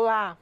Olá,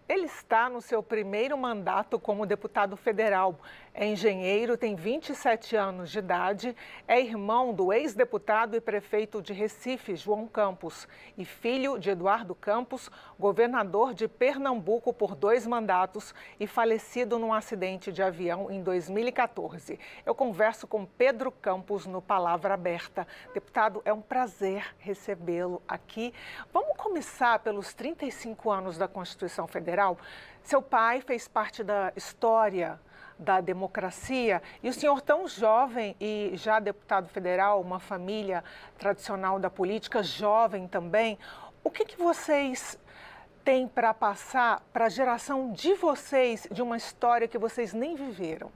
ele está no seu primeiro mandato como deputado federal. É engenheiro, tem 27 anos de idade, é irmão do ex-deputado e prefeito de Recife, João Campos, e filho de Eduardo Campos, governador de Pernambuco por 2 mandatos e falecido num acidente de avião em 2014. Eu converso com Pedro Campos no Palavra Aberta. Deputado, é um prazer recebê-lo aqui. Vamos começar pelos 35 anos da Constituição Federal. Seu pai fez parte da história da democracia e o senhor, tão jovem e já deputado federal, uma família tradicional da política, jovem também, o que vocês têm para passar para a geração de vocês de uma história que vocês nem viveram?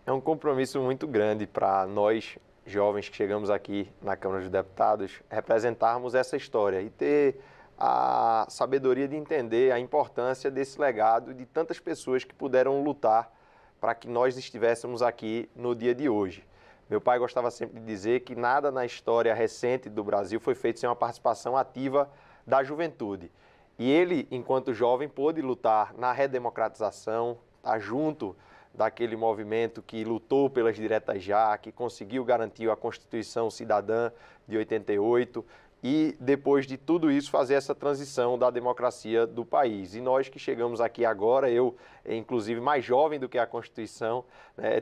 É um compromisso muito grande para nós, jovens que chegamos aqui na Câmara dos Deputados, representarmos essa história e ter a sabedoria de entender a importância desse legado e de tantas pessoas que puderam lutar para que nós estivéssemos aqui no dia de hoje. Meu pai gostava sempre de dizer que nada na história recente do Brasil foi feito sem uma participação ativa da juventude. E ele, enquanto jovem, pôde lutar na redemocratização, estar junto daquele movimento que lutou pelas diretas já, que conseguiu garantir a Constituição Cidadã de 88, e depois de tudo isso fazer essa transição da democracia do país. E nós que chegamos aqui agora, eu inclusive mais jovem do que a Constituição,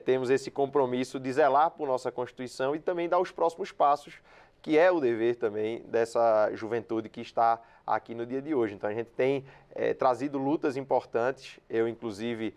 temos esse compromisso de zelar por nossa Constituição e também dar os próximos passos, que é o dever também dessa juventude que está aqui no dia de hoje. Então a gente tem trazido lutas importantes, eu inclusive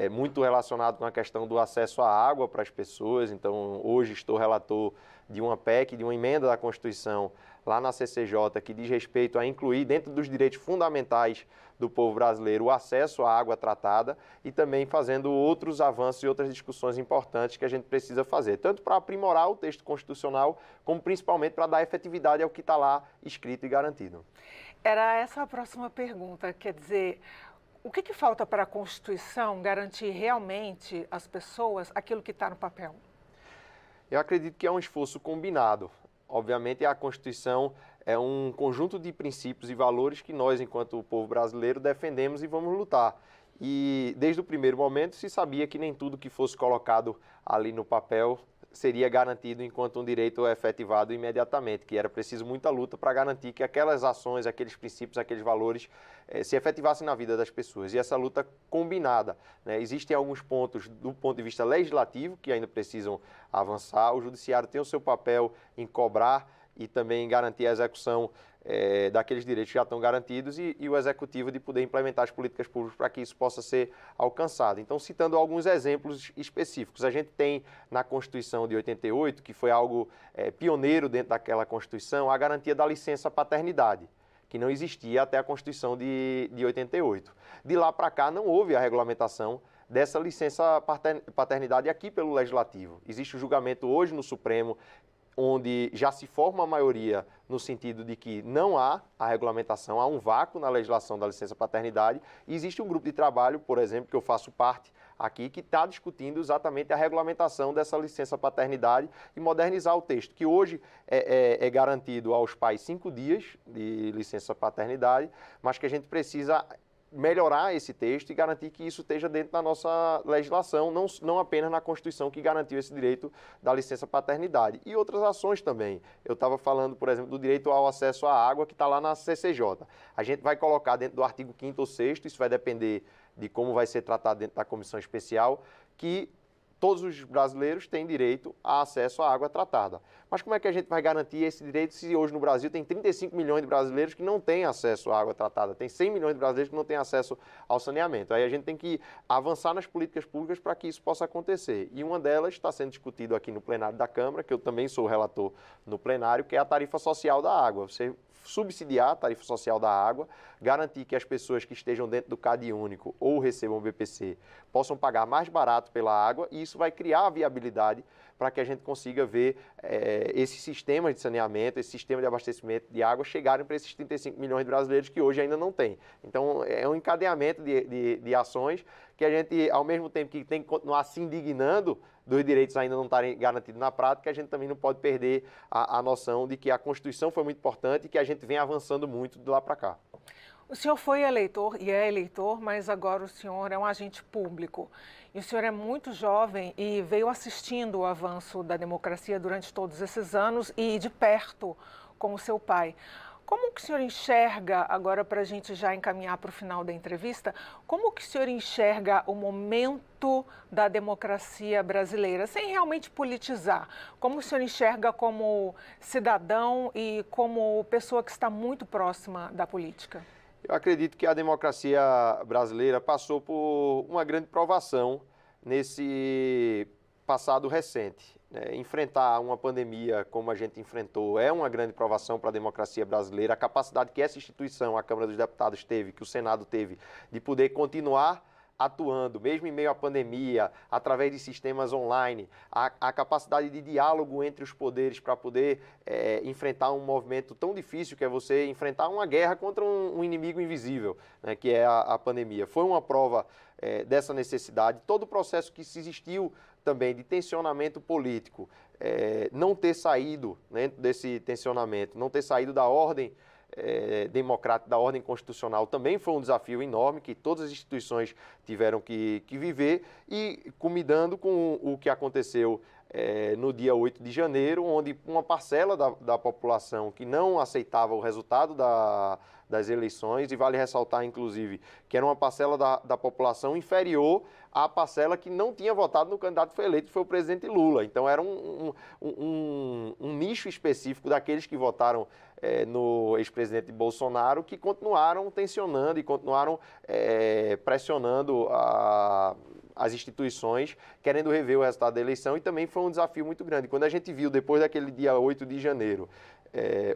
muito relacionado com a questão do acesso à água para as pessoas. Então hoje estou relator de uma PEC, de uma emenda da Constituição lá na CCJ, que diz respeito a incluir dentro dos direitos fundamentais do povo brasileiro o acesso à água tratada e também fazendo outros avanços e outras discussões importantes que a gente precisa fazer, tanto para aprimorar o texto constitucional, como principalmente para dar efetividade ao que está lá escrito e garantido. Era essa a próxima pergunta, quer dizer, o que falta para a Constituição garantir realmente às pessoas aquilo que está no papel? Eu acredito que é um esforço combinado. Obviamente, a Constituição é um conjunto de princípios e valores que nós, enquanto povo brasileiro, defendemos e vamos lutar. E desde o primeiro momento se sabia que nem tudo que fosse colocado ali no papel seria garantido enquanto um direito é efetivado imediatamente, que era preciso muita luta para garantir que aquelas ações, aqueles princípios, aqueles valores se efetivassem na vida das pessoas. E essa luta combinada, né? Existem alguns pontos do ponto de vista legislativo que ainda precisam avançar. O judiciário tem o seu papel em cobrar e também garantir a execução daqueles direitos que já estão garantidos e o executivo de poder implementar as políticas públicas para que isso possa ser alcançado. Então, citando alguns exemplos específicos, a gente tem na Constituição de 88, que foi algo pioneiro dentro daquela Constituição, a garantia da licença paternidade, que não existia até a Constituição de 88. De lá para cá não houve a regulamentação dessa licença paternidade aqui pelo Legislativo. Existe o julgamento hoje no Supremo, onde já se forma a maioria no sentido de que não há a regulamentação, há um vácuo na legislação da licença paternidade, e existe um grupo de trabalho, por exemplo, que eu faço parte aqui, que está discutindo exatamente a regulamentação dessa licença paternidade e modernizar o texto, que hoje é garantido aos pais 5 dias de licença paternidade, mas que a gente precisa melhorar esse texto e garantir que isso esteja dentro da nossa legislação, não apenas na Constituição que garantiu esse direito da licença paternidade. E outras ações também. Eu estava falando, por exemplo, do direito ao acesso à água, que está lá na CCJ. A gente vai colocar dentro do artigo 5º ou 6º, isso vai depender de como vai ser tratado dentro da comissão especial, que todos os brasileiros têm direito a acesso à água tratada. Mas como é que a gente vai garantir esse direito se hoje no Brasil tem 35 milhões de brasileiros que não têm acesso à água tratada, tem 100 milhões de brasileiros que não têm acesso ao saneamento? Aí a gente tem que avançar nas políticas públicas para que isso possa acontecer. E uma delas está sendo discutida aqui no plenário da Câmara, que eu também sou relator no plenário, que é a tarifa social da água. Você subsidiar a tarifa social da água, garantir que as pessoas que estejam dentro do CadÚnico ou recebam o BPC possam pagar mais barato pela água, e isso vai criar a viabilidade para que a gente consiga ver esse sistema de saneamento, esse sistema de abastecimento de água chegarem para esses 35 milhões de brasileiros que hoje ainda não têm. Então, é um encadeamento de ações que a gente, ao mesmo tempo que tem que continuar se indignando dos direitos ainda não estarem garantidos na prática, a gente também não pode perder a noção de que a Constituição foi muito importante e que a gente vem avançando muito de lá para cá. O senhor foi eleitor e é eleitor, mas agora o senhor é um agente público. E o senhor é muito jovem e veio assistindo o avanço da democracia durante todos esses anos e de perto, como seu pai. Como que o senhor enxerga, agora para a gente já encaminhar para o final da entrevista, como que o senhor enxerga o momento da democracia brasileira, sem realmente politizar? Como o senhor enxerga como cidadão e como pessoa que está muito próxima da política? Eu acredito que a democracia brasileira passou por uma grande provação nesse passado recente. Enfrentar uma pandemia como a gente enfrentou é uma grande provação para a democracia brasileira. A capacidade que essa instituição, a Câmara dos Deputados, teve, que o Senado teve, de poder continuar atuando, mesmo em meio à pandemia, através de sistemas online, a capacidade de diálogo entre os poderes para poder enfrentar um movimento tão difícil que é você enfrentar uma guerra contra um inimigo invisível, né, que é a pandemia. Foi uma prova dessa necessidade. Todo o processo que se existiu também de tensionamento político, não ter saído, né, desse tensionamento, não ter saído da ordem democrática, da ordem constitucional, também foi um desafio enorme que todas as instituições tiveram que viver, e culminando com o que aconteceu no dia 8 de janeiro, onde uma parcela da população que não aceitava o resultado das eleições, e vale ressaltar, inclusive, que era uma parcela da população inferior à parcela que não tinha votado no candidato que foi eleito, que foi o presidente Lula. Então, era um nicho específico daqueles que votaram no ex-presidente Bolsonaro, que continuaram tensionando e continuaram pressionando as instituições, querendo rever o resultado da eleição, e também foi um desafio muito grande. Quando a gente viu, depois daquele dia 8 de janeiro,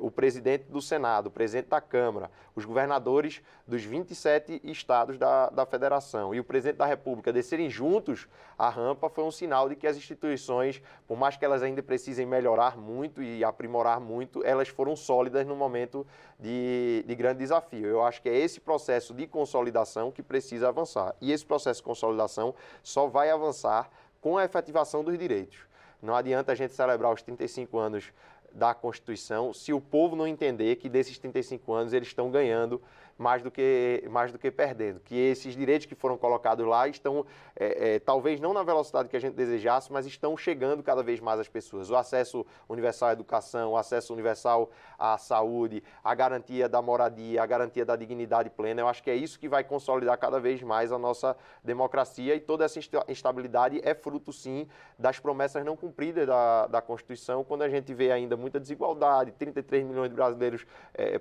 o presidente do Senado, o presidente da Câmara, os governadores dos 27 estados da federação e o presidente da República descerem juntos a rampa, foi um sinal de que as instituições, por mais que elas ainda precisem melhorar muito e aprimorar muito, elas foram sólidas no momento de grande desafio. Eu acho que é esse processo de consolidação que precisa avançar. E esse processo de consolidação só vai avançar com a efetivação dos direitos. Não adianta a gente celebrar os 35 anos da Constituição se o povo não entender que desses 35 anos eles estão ganhando mais do que perdendo, que esses direitos que foram colocados lá estão, talvez não na velocidade que a gente desejasse, mas estão chegando cada vez mais às pessoas. O acesso universal à educação, o acesso universal à saúde, a garantia da moradia, a garantia da dignidade plena, eu acho que é isso que vai consolidar cada vez mais a nossa democracia, e toda essa instabilidade é fruto, sim, das promessas não cumpridas da Constituição, quando a gente vê ainda muita desigualdade, 33 milhões de brasileiros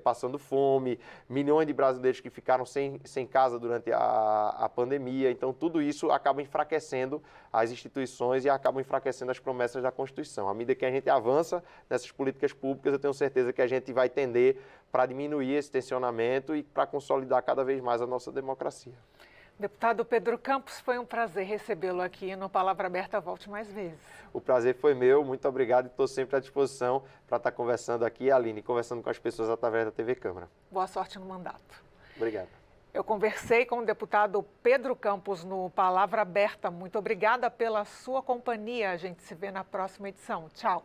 passando fome, milhões de brasileiros que ficaram sem casa durante a pandemia. Então, tudo isso acaba enfraquecendo as instituições e acaba enfraquecendo as promessas da Constituição. À medida que a gente avança nessas políticas públicas, eu tenho certeza que a gente vai tender para diminuir esse tensionamento e para consolidar cada vez mais a nossa democracia. Deputado Pedro Campos, foi um prazer recebê-lo aqui no Palavra Aberta. Volte mais vezes. O prazer foi meu, muito obrigado, e estou sempre à disposição para estar conversando aqui, Aline, conversando com as pessoas através da TV Câmara. Boa sorte no mandato. Obrigado. Eu conversei com o deputado Pedro Campos no Palavra Aberta. Muito obrigada pela sua companhia. A gente se vê na próxima edição. Tchau.